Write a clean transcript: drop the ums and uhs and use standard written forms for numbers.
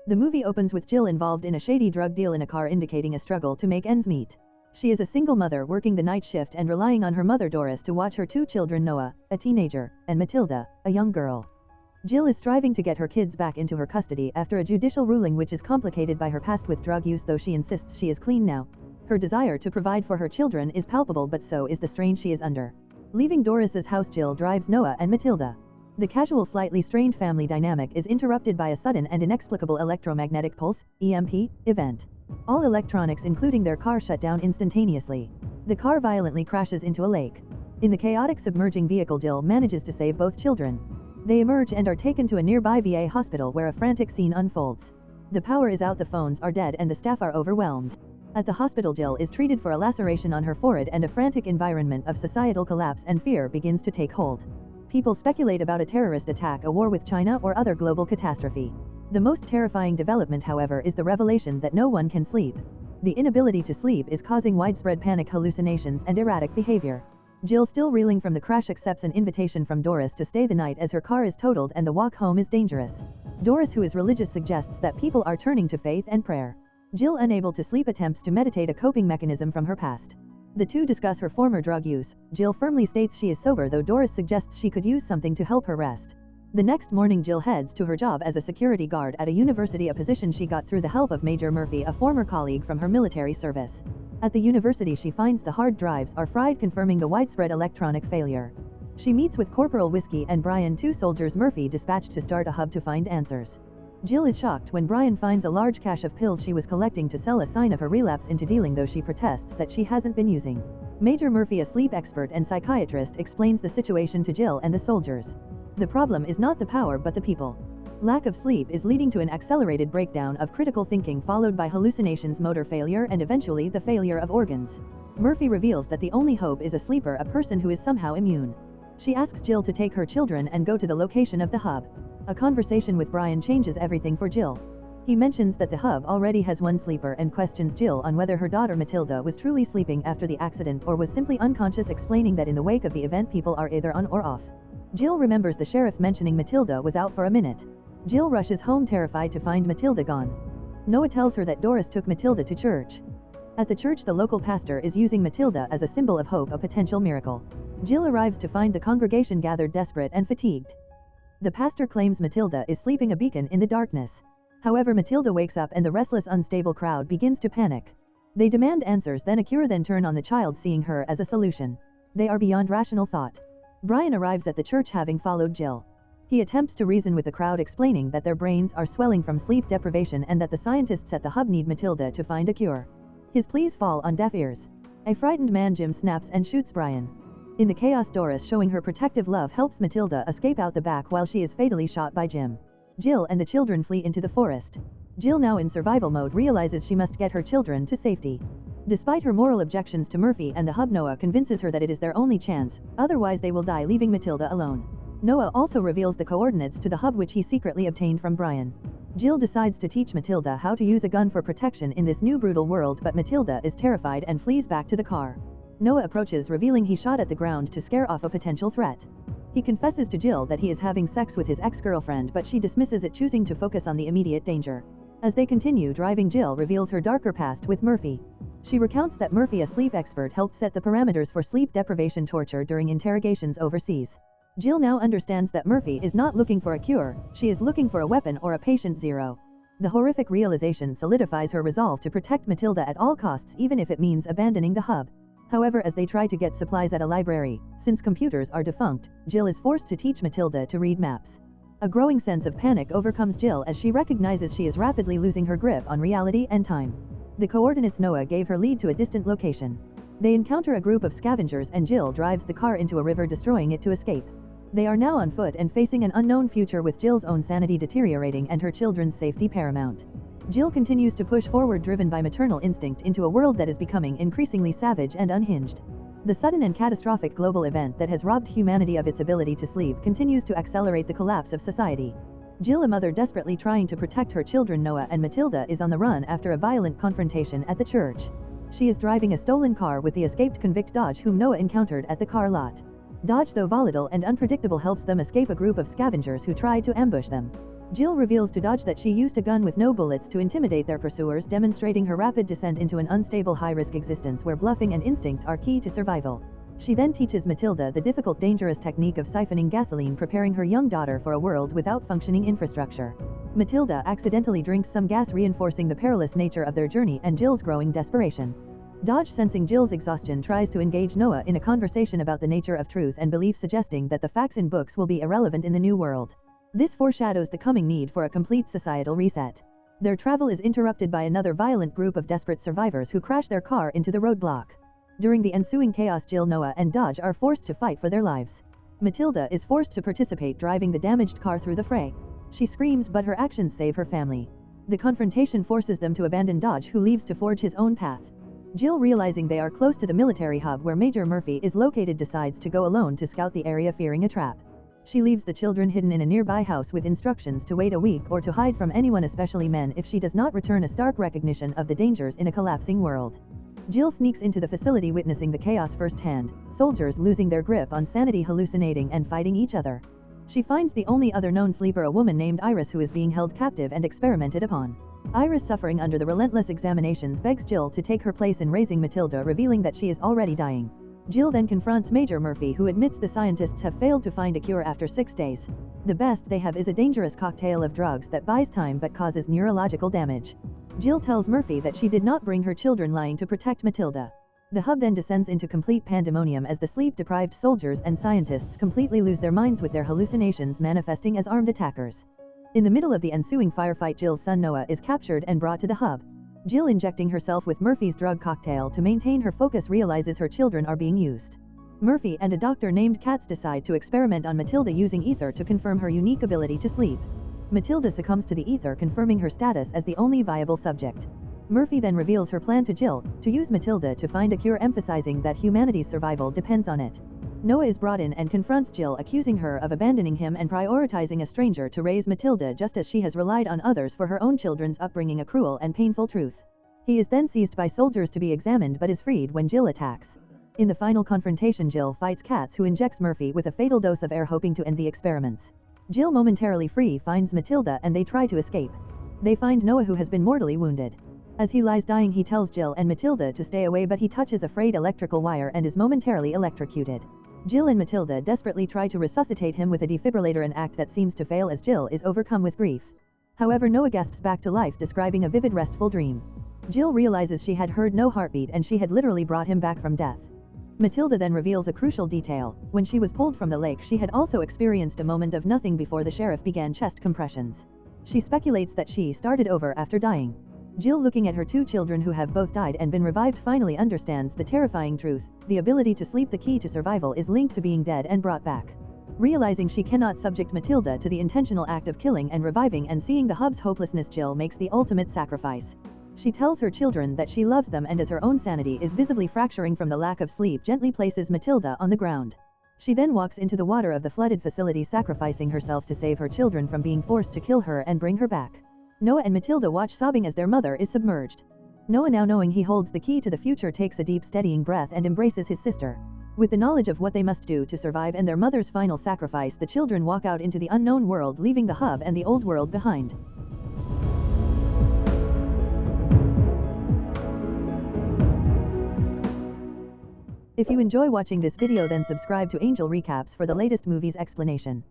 The movie opens with Jill involved in a shady drug deal in a car, indicating a struggle to make ends meet. She is a single mother working the night shift and relying on her mother Doris to watch her 2 children, Noah, a teenager, and Matilda, a young girl. Jill is striving to get her kids back into her custody after a judicial ruling which is complicated by her past with drug use, though she insists she is clean now. Her desire to provide for her children is palpable, but so is the strain she is under. Leaving Doris's house, Jill drives Noah and Matilda. The casual, slightly strained family dynamic is interrupted by a sudden and inexplicable electromagnetic pulse, EMP, event. All electronics including their car shut down instantaneously. The car violently crashes into a lake. In the chaotic submerging vehicle, Jill manages to save both children. They emerge and are taken to a nearby VA hospital where a frantic scene unfolds. The power is out, the phones are dead, and the staff are overwhelmed. At the hospital, Jill is treated for a laceration on her forehead, and a frantic environment of societal collapse and fear begins to take hold. People speculate about a terrorist attack, a war with China, or other global catastrophe. The most terrifying development, however, is the revelation that no one can sleep. The inability to sleep is causing widespread panic, hallucinations, and erratic behavior. Jill, still reeling from the crash, accepts an invitation from Doris to stay the night as her car is totaled and the walk home is dangerous. Doris, who is religious, suggests that people are turning to faith and prayer. Jill, unable to sleep, attempts to meditate, a coping mechanism from her past. The two discuss her former drug use. Jill firmly states she is sober, though Doris suggests she could use something to help her rest. The next morning, Jill heads to her job as a security guard at a university, a position she got through the help of Major Murphy, a former colleague from her military service. At the university, she finds the hard drives are fried, confirming the widespread electronic failure. She meets with Corporal Whiskey and Brian, 2 soldiers Murphy dispatched to start a hub to find answers. Jill is shocked when Brian finds a large cache of pills she was collecting to sell, a sign of her relapse into dealing, though she protests that she hasn't been using. Major Murphy, a sleep expert and psychiatrist, explains the situation to Jill and the soldiers. The problem is not the power but the people. Lack of sleep is leading to an accelerated breakdown of critical thinking, followed by hallucinations, motor failure, and eventually the failure of organs. Murphy reveals that the only hope is a sleeper, a person who is somehow immune. She asks Jill to take her children and go to the location of the hub. A conversation with Brian changes everything for Jill. He mentions that the hub already has 1 sleeper and questions Jill on whether her daughter Matilda was truly sleeping after the accident or was simply unconscious, explaining that in the wake of the event people are either on or off. Jill remembers the sheriff mentioning Matilda was out for a minute. Jill rushes home, terrified to find Matilda gone. Noah tells her that Doris took Matilda to church. At the church, the local pastor is using Matilda as a symbol of hope, a potential miracle. Jill arrives to find the congregation gathered, desperate and fatigued. The pastor claims Matilda is sleeping, a beacon in the darkness. However, Matilda wakes up and the restless, unstable crowd begins to panic. They demand answers, then a cure, then turn on the child, seeing her as a solution. They are beyond rational thought. Brian arrives at the church, having followed Jill. He attempts to reason with the crowd, explaining that their brains are swelling from sleep deprivation and that the scientists at the hub need Matilda to find a cure. His pleas fall on deaf ears. A frightened man, Jim, snaps and shoots Brian. In the chaos, Doris, showing her protective love, helps Matilda escape out the back while she is fatally shot by Jim. Jill and the children flee into the forest. Jill, now in survival mode, realizes she must get her children to safety. Despite her moral objections to Murphy and the hub, Noah convinces her that it is their only chance, otherwise they will die, leaving Matilda alone. Noah also reveals the coordinates to the hub which he secretly obtained from Brian. Jill decides to teach Matilda how to use a gun for protection in this new brutal world, but Matilda is terrified and flees back to the car. Noah approaches, revealing he shot at the ground to scare off a potential threat. He confesses to Jill that he is having sex with his ex-girlfriend, but she dismisses it, choosing to focus on the immediate danger. As they continue driving, Jill reveals her darker past with Murphy. She recounts that Murphy, a sleep expert, helped set the parameters for sleep deprivation torture during interrogations overseas. Jill now understands that Murphy is not looking for a cure, she is looking for a weapon or a patient zero. The horrific realization solidifies her resolve to protect Matilda at all costs, even if it means abandoning the hub. However, as they try to get supplies at a library, since computers are defunct, Jill is forced to teach Matilda to read maps. A growing sense of panic overcomes Jill as she recognizes she is rapidly losing her grip on reality and time. The coordinates Noah gave her lead to a distant location. They encounter a group of scavengers and Jill drives the car into a river, destroying it to escape. They are now on foot and facing an unknown future, with Jill's own sanity deteriorating and her children's safety paramount. Jill continues to push forward, driven by maternal instinct, into a world that is becoming increasingly savage and unhinged. The sudden and catastrophic global event that has robbed humanity of its ability to sleep continues to accelerate the collapse of society. Jill, a mother desperately trying to protect her children Noah and Matilda, is on the run after a violent confrontation at the church. She is driving a stolen car with the escaped convict Dodge, whom Noah encountered at the car lot. Dodge, though volatile and unpredictable, helps them escape a group of scavengers who tried to ambush them. Jill reveals to Dodge that she used a gun with no bullets to intimidate their pursuers, demonstrating her rapid descent into an unstable high-risk existence where bluffing and instinct are key to survival. She then teaches Matilda the difficult, dangerous technique of siphoning gasoline, preparing her young daughter for a world without functioning infrastructure. Matilda accidentally drinks some gas, reinforcing the perilous nature of their journey and Jill's growing desperation. Dodge, sensing Jill's exhaustion, tries to engage Noah in a conversation about the nature of truth and belief, suggesting that the facts in books will be irrelevant in the new world. This foreshadows the coming need for a complete societal reset. Their travel is interrupted by another violent group of desperate survivors who crash their car into the roadblock. During the ensuing chaos, Jill, Noah, and Dodge are forced to fight for their lives. Matilda is forced to participate, driving the damaged car through the fray. She screams, but her actions save her family. The confrontation forces them to abandon Dodge, who leaves to forge his own path. Jill, realizing they are close to the military hub where Major Murphy is located, decides to go alone to scout the area, fearing a trap. She leaves the children hidden in a nearby house with instructions to wait a week or to hide from anyone, especially men, if she does not return, a stark recognition of the dangers in a collapsing world. Jill sneaks into the facility, witnessing the chaos firsthand, soldiers losing their grip on sanity, hallucinating and fighting each other. She finds the only other known sleeper, a woman named Iris, who is being held captive and experimented upon. Iris, suffering under the relentless examinations, begs Jill to take her place in raising Matilda, revealing that she is already dying. Jill then confronts Major Murphy, who admits the scientists have failed to find a cure after 6 days. The best they have is a dangerous cocktail of drugs that buys time but causes neurological damage. Jill tells Murphy that she did not bring her children, lying to protect Matilda. The hub then descends into complete pandemonium as the sleep-deprived soldiers and scientists completely lose their minds, with their hallucinations manifesting as armed attackers. In the middle of the ensuing firefight, Jill's son Noah is captured and brought to the hub. Jill, injecting herself with Murphy's drug cocktail to maintain her focus, realizes her children are being used. Murphy and a doctor named Katz decide to experiment on Matilda using ether to confirm her unique ability to sleep. Matilda succumbs to the ether, confirming her status as the only viable subject. Murphy then reveals her plan to Jill, to use Matilda to find a cure, emphasizing that humanity's survival depends on it. Noah is brought in and confronts Jill, accusing her of abandoning him and prioritizing a stranger to raise Matilda, just as she has relied on others for her own children's upbringing, a cruel and painful truth. He is then seized by soldiers to be examined but is freed when Jill attacks. In the final confrontation, Jill fights Katz, who injects Murphy with a fatal dose of air, hoping to end the experiments. Jill, momentarily free, finds Matilda and they try to escape. They find Noah, who has been mortally wounded. As he lies dying, he tells Jill and Matilda to stay away, but he touches a frayed electrical wire and is momentarily electrocuted. Jill and Matilda desperately try to resuscitate him with a defibrillator, an act that seems to fail as Jill is overcome with grief. However, Noah gasps back to life, describing a vivid, restful dream. Jill realizes she had heard no heartbeat and she had literally brought him back from death. Matilda then reveals a crucial detail. When she was pulled from the lake, she had also experienced a moment of nothing before the sheriff began chest compressions. She speculates that she started over after dying. Jill, looking at her 2 children who have both died and been revived, finally understands the terrifying truth. The ability to sleep, the key to survival, is linked to being dead and brought back. Realizing she cannot subject Matilda to the intentional act of killing and reviving, and seeing the hub's hopelessness, Jill makes the ultimate sacrifice. She tells her children that she loves them, and as her own sanity is visibly fracturing from the lack of sleep, gently places Matilda on the ground. She then walks into the water of the flooded facility, sacrificing herself to save her children from being forced to kill her and bring her back. Noah and Matilda watch, sobbing as their mother is submerged. Noah, now knowing he holds the key to the future, takes a deep, steadying breath and embraces his sister. With the knowledge of what they must do to survive and their mother's final sacrifice, the children walk out into the unknown world, leaving the hub and the old world behind. If you enjoy watching this video, then subscribe to Angel Recaps for the latest movies explanation.